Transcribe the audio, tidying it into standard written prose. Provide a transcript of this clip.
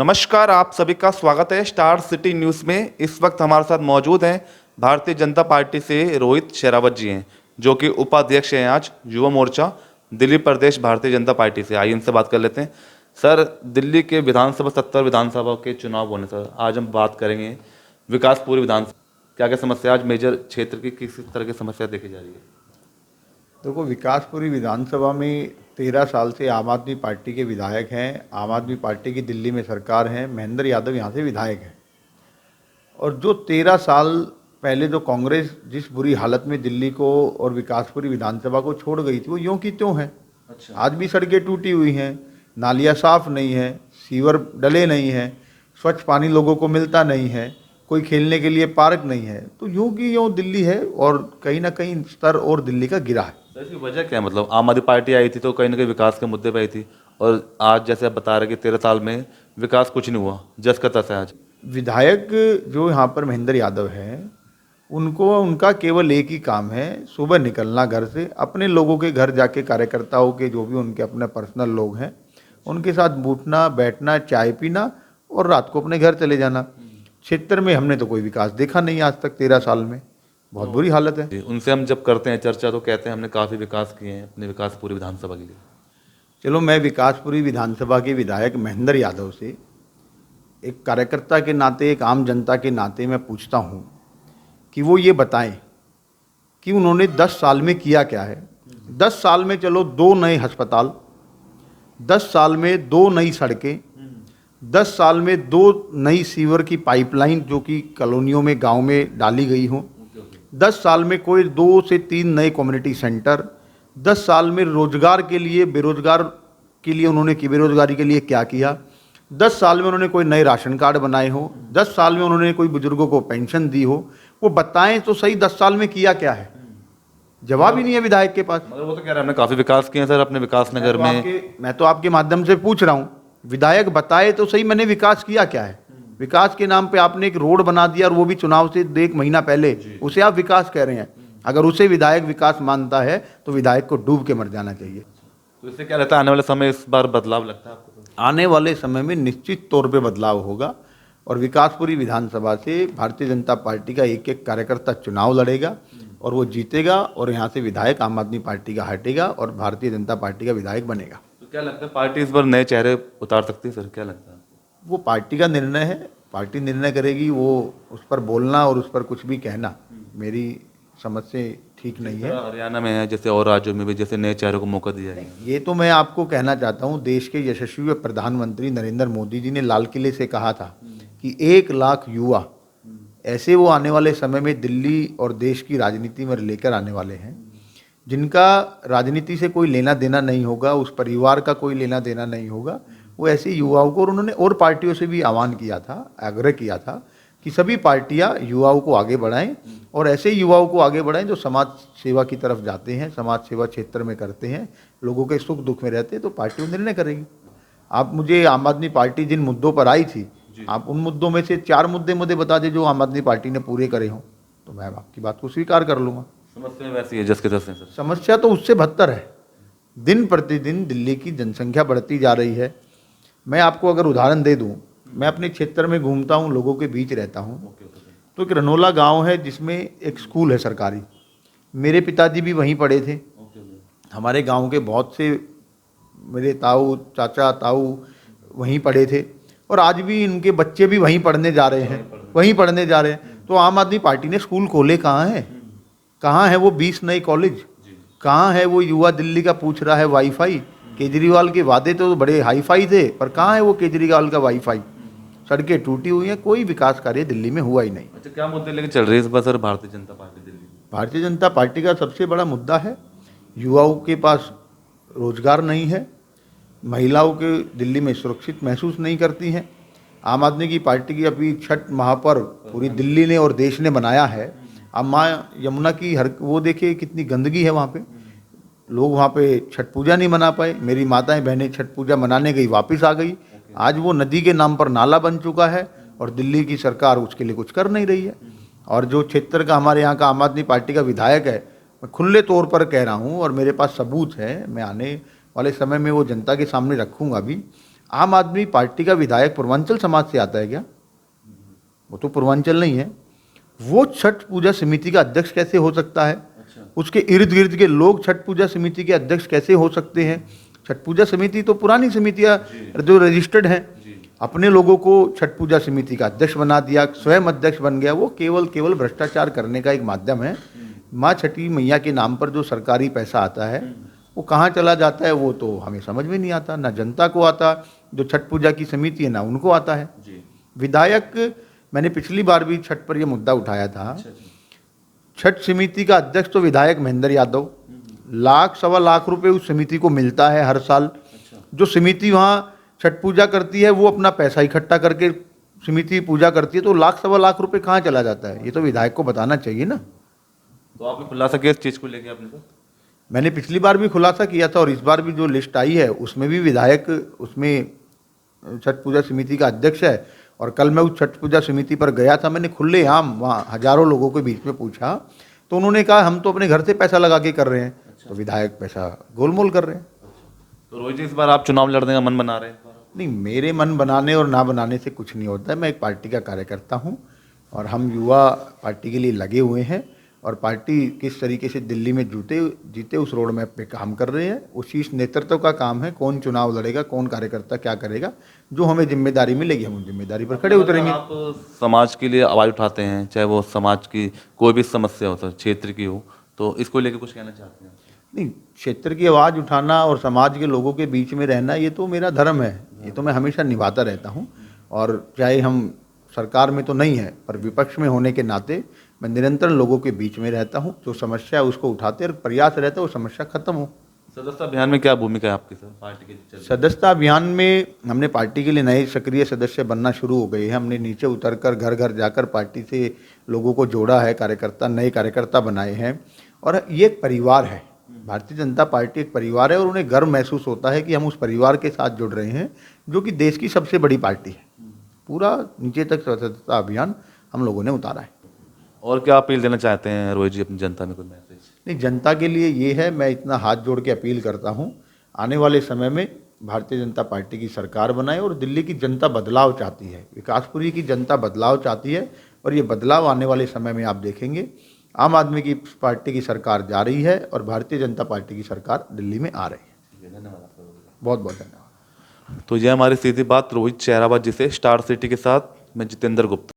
नमस्कार, आप सभी का स्वागत है स्टार सिटी न्यूज़ में। इस वक्त हमारे साथ मौजूद हैं भारतीय जनता पार्टी से रोहित शेरावत जी हैं, जो कि उपाध्यक्ष हैं आज युवा मोर्चा दिल्ली प्रदेश भारतीय जनता पार्टी से। आइए इनसे बात कर लेते हैं। सर, दिल्ली के विधानसभा 70 विधानसभा के चुनाव होने सर, आज हम बात करेंगे विकास पूरी विधानसभा। क्या क्या समस्या आज मेजर क्षेत्र की किस तरह की समस्या देखी जा रही है? देखो, विकासपुरी विधानसभा में 13 साल से आम आदमी पार्टी के विधायक हैं। आम आदमी पार्टी की दिल्ली में सरकार है, महेंद्र यादव यहाँ से विधायक हैं। और जो 13 साल पहले जो कांग्रेस जिस बुरी हालत में दिल्ली को और विकासपुरी विधानसभा को छोड़ गई थी, वो यूँ की त्यों है। अच्छा। आज भी सड़कें टूटी हुई हैं, नालियाँ साफ नहीं है, सीवर डले नहीं हैं, स्वच्छ पानी लोगों को मिलता नहीं है, कोई खेलने के लिए पार्क नहीं है। तो यूँ की यूँ दिल्ली है और कहीं ना कहीं स्तर और दिल्ली का गिरा है। सर, इसकी वजह क्या है? मतलब आम आदमी पार्टी आई थी तो कहीं ना कहीं विकास के मुद्दे पर आई थी, और आज जैसे आप बता रहे कि 13 साल में विकास कुछ नहीं हुआ, जस का तस है आज। विधायक जो यहाँ पर महेंद्र यादव हैं, उनको उनका केवल एक ही काम है, सुबह निकलना घर से, अपने लोगों के घर जाके कार्यकर्ताओं के जो भी उनके अपने पर्सनल लोग हैं उनके साथ उठना बैठना, चाय पीना और रात को अपने घर चले जाना। क्षेत्र में हमने तो कोई विकास देखा नहीं आज तक 13 साल में। बहुत बुरी हालत है। जी, उनसे हम जब करते हैं चर्चा तो कहते हैं हमने काफ़ी विकास किए हैं अपने विकास पूरी विधानसभा के लिए। चलो, मैं विकासपुरी विधानसभा के विधायक महेंद्र यादव से एक कार्यकर्ता के नाते, एक आम जनता के नाते मैं पूछता हूँ कि वो ये बताएं कि उन्होंने 10 साल में किया क्या है। 10 साल में चलो 2 नए अस्पताल, 10 साल में 2 नई सड़कें, 10 साल में 2 नई सीवर की पाइपलाइन जो कि कॉलोनियों में, गांव में डाली गई हो, 10 साल में कोई 2 से 3 नए कम्युनिटी सेंटर, 10 साल में रोजगार के लिए, बेरोजगार के लिए उन्होंने बेरोजगारी के लिए क्या किया, 10 साल में उन्होंने कोई नए राशन कार्ड बनाए हो, 10 साल में उन्होंने कोई बुजुर्गों को पेंशन दी हो। वो बताएं तो सही 10 साल में किया क्या है। जवाब ही नहीं है विधायक के पास। मगर वो तो कह रहे हैं हमने काफ़ी विकास किए हैं सर अपने विकास नगर में। मैं तो आपके माध्यम से पूछ रहा हूँ, विधायक बताए तो सही मैंने विकास किया क्या है। विकास के नाम पे आपने एक रोड बना दिया और वो भी चुनाव से 1 महीना पहले, उसे आप विकास कह रहे हैं। अगर उसे विधायक विकास मानता है तो विधायक को डूब के मर जाना चाहिए। तो इससे क्या लगता है आने वाले समय इस बार बदलाव लगता है आपको? आने वाले समय में निश्चित तौर पे बदलाव होगा और विकासपुरी विधानसभा से भारतीय जनता पार्टी का एक एक कार्यकर्ता चुनाव लड़ेगा और वो जीतेगा और यहाँ से विधायक आम आदमी पार्टी का हटेगा और भारतीय जनता पार्टी का विधायक बनेगा। तो क्या लगता है पार्टी इस बार नए चेहरे उतार सकती है सर? क्या लगता है? वो पार्टी का निर्णय है, पार्टी निर्णय करेगी। वो उस पर बोलना और उस पर कुछ भी कहना मेरी समझ से ठीक नहीं है। हरियाणा में है जैसे, और राज्यों में भी जैसे नए चेहरों को मौका दिया जाएगा। ये तो मैं आपको कहना चाहता हूँ, देश के यशस्वी प्रधानमंत्री नरेंद्र मोदी जी ने लाल किले से कहा था कि 1 लाख युवा ऐसे वो आने वाले समय में दिल्ली और देश की राजनीति में लेकर आने वाले हैं जिनका राजनीति से कोई लेना देना नहीं होगा, उस परिवार का कोई लेना देना नहीं होगा। वो ऐसे युवाओं को, और उन्होंने और पार्टियों से भी आह्वान किया था, आग्रह किया था कि सभी पार्टियां युवाओं को आगे बढ़ाएं और ऐसे युवाओं को आगे बढ़ाएं जो समाज सेवा की तरफ जाते हैं, समाज सेवा क्षेत्र में करते हैं, लोगों के सुख दुख में रहते हैं। तो पार्टी निर्णय करेगी। आप मुझे आम आदमी पार्टी जिन मुद्दों पर आई थी, आप उन मुद्दों में से 4 मुद्दे मुझे बता दें जो आम आदमी पार्टी ने पूरे करे हों, तो मैं आपकी बात को स्वीकार कर लूँगा। समस्या वैसी है जस के तस है सर। समस्या तो उससे बदतर है। दिन प्रतिदिन दिल्ली की जनसंख्या बढ़ती जा रही है। मैं आपको अगर उदाहरण दे दूं, मैं अपने क्षेत्र में घूमता हूं, लोगों के बीच रहता हूं, तो एक रनोला गांव है जिसमें एक स्कूल है सरकारी। मेरे पिताजी भी वहीं पढ़े थे। हमारे गांव के बहुत से मेरे ताऊ, चाचा, ताऊ वहीं पढ़े थे और आज भी इनके बच्चे भी वहीं पढ़ने जा रहे हैं, तो आम आदमी पार्टी ने स्कूल खोले कहाँ हैं? कहाँ है वो 20 नए कॉलेज? कहाँ है वो युवा दिल्ली का पूछ रहा है वाईफाई? केजरीवाल के वादे तो बड़े हाई फाई थे, पर कहाँ है वो केजरीवाल का वाईफाई? सड़कें टूटी हुई हैं, कोई विकास कार्य दिल्ली में हुआ ही नहीं। अच्छा, क्या मुद्दे लेके चल रही है इस बार sir Bharatiya Janata party Delhi? Bharatiya Janata party का सबसे बड़ा मुद्दा है युवाओं के पास रोजगार नहीं है, महिलाओं के दिल्ली में सुरक्षित महसूस नहीं करती हैं। आम आदमी की पार्टी की अभी छठ महापर्व पूरी दिल्ली ने और देश ने मनाया है। अब माँ यमुना की वो देखिए कितनी गंदगी है वहाँ पे, लोग वहाँ पे छठ पूजा नहीं मना पाए। मेरी माताएं बहनें छठ पूजा मनाने गई, वापस आ गई। आज वो नदी के नाम पर नाला बन चुका है और दिल्ली की सरकार उसके लिए कुछ कर नहीं रही है। और जो क्षेत्र का हमारे यहाँ का आम आदमी पार्टी का विधायक है, मैं खुले तौर पर कह रहा हूँ और मेरे पास सबूत है, मैं आने वाले समय में वो जनता के सामने रखूँगा भी। आम आदमी पार्टी का विधायक पूर्वांचल समाज से आता है क्या? वो तो पूर्वांचल नहीं है। वो छठ पूजा समिति का अध्यक्ष कैसे हो सकता है? उसके इर्द गिर्द के लोग छठ पूजा समिति के अध्यक्ष कैसे हो सकते हैं? छठ पूजा समिति तो पुरानी समितियां जो रजिस्टर्ड हैं, अपने लोगों को छठ पूजा समिति का अध्यक्ष बना दिया, स्वयं अध्यक्ष बन गया। वो केवल भ्रष्टाचार करने का एक माध्यम है। माँ छठी मैया के नाम पर जो सरकारी पैसा आता है वो कहाँ चला जाता है वो तो हमें समझ में नहीं आता, ना जनता को आता, जो छठ पूजा की समिति है ना उनको आता है। विधायक, मैंने पिछली बार भी छठ पर ये मुद्दा उठाया था। छठ समिति का अध्यक्ष तो विधायक महेंद्र यादव, लाख सवा लाख रुपए उस समिति को मिलता है हर साल। जो समिति वहाँ छठ पूजा करती है वो अपना पैसा इकट्ठा करके समिति पूजा करती है, तो लाख सवा लाख रुपए कहाँ चला जाता है? ये तो विधायक को बताना चाहिए ना। तो आपने खुलासा किया इस चीज़ को लेके आपने? तो मैंने पिछली बार भी खुलासा किया था और इस बार भी जो लिस्ट आई है उसमें भी विधायक उसमें छठ पूजा समिति का अध्यक्ष है। और कल मैं उस छठ पूजा समिति पर गया था, मैंने खुलेआम वहाँ हजारों लोगों के बीच में पूछा, तो उन्होंने कहा हम तो अपने घर से पैसा लगा के कर रहे हैं। तो विधायक पैसा गोलमोल कर रहे हैं। तो रोहित जी, इस बार आप चुनाव लड़ने का मन बना रहे हैं? नहीं, मेरे मन बनाने और ना बनाने से कुछ नहीं होता है। मैं एक पार्टी का कार्यकर्ता हूँ और हम युवा पार्टी के लिए लगे हुए हैं और पार्टी किस तरीके से दिल्ली में जीते उस रोड मैप पे काम कर रहे हैं। उसी नेतृत्व का काम है, कौन चुनाव लड़ेगा, कौन कार्यकर्ता क्या करेगा, जो हमें जिम्मेदारी मिलेगी हम उस जिम्मेदारी पर खड़े उतरेंगे। आप समाज के लिए आवाज़ उठाते हैं, चाहे वो समाज की कोई भी समस्या हो, तो क्षेत्र की हो, तो इसको लेकर कुछ कहना चाहते हैं? नहीं, क्षेत्र की आवाज़ उठाना और समाज के लोगों के बीच में रहना ये तो मेरा धर्म है, ये तो मैं हमेशा निभाता रहता हूँ। और चाहे हम सरकार में तो नहीं है पर विपक्ष में होने के नाते मैं निरंतर लोगों के बीच में रहता हूँ। जो समस्या है उसको उठाते और प्रयास रहता है वो समस्या खत्म हो। सदस्यता अभियान में क्या भूमिका है आपकी सर पार्टी की? सदस्यता अभियान में हमने पार्टी के लिए नए सक्रिय सदस्य बनना शुरू हो गए हैं। हमने नीचे उतरकर घर घर जाकर पार्टी से लोगों को जोड़ा है, कार्यकर्ता नए कार्यकर्ता बनाए हैं। और ये एक परिवार है, भारतीय जनता पार्टी एक परिवार है और उन्हें गर्व महसूस होता है कि हम उस परिवार के साथ जुड़ रहे हैं जो कि देश की सबसे बड़ी पार्टी है। पूरा नीचे तक सदस्यता अभियान हम लोगों ने उतारा है। और क्या अपील देना चाहते हैं रोहित जी अपनी जनता में, कोई मैसेज? नहीं, जनता के लिए ये है, मैं इतना हाथ जोड़ के अपील करता हूँ, आने वाले समय में भारतीय जनता पार्टी की सरकार बनाए। और दिल्ली की जनता बदलाव चाहती है, विकासपुरी की जनता बदलाव चाहती है और ये बदलाव आने वाले समय में आप देखेंगे। आम आदमी की पार्टी की सरकार जा रही है और भारतीय जनता पार्टी की सरकार दिल्ली में आ रही है। धन्यवाद। बहुत बहुत धन्यवाद। तो ये हमारी सीधी बात रोहित शेरावत जी से, स्टार सिटी के साथ मैं जितेंद्र गुप्ता।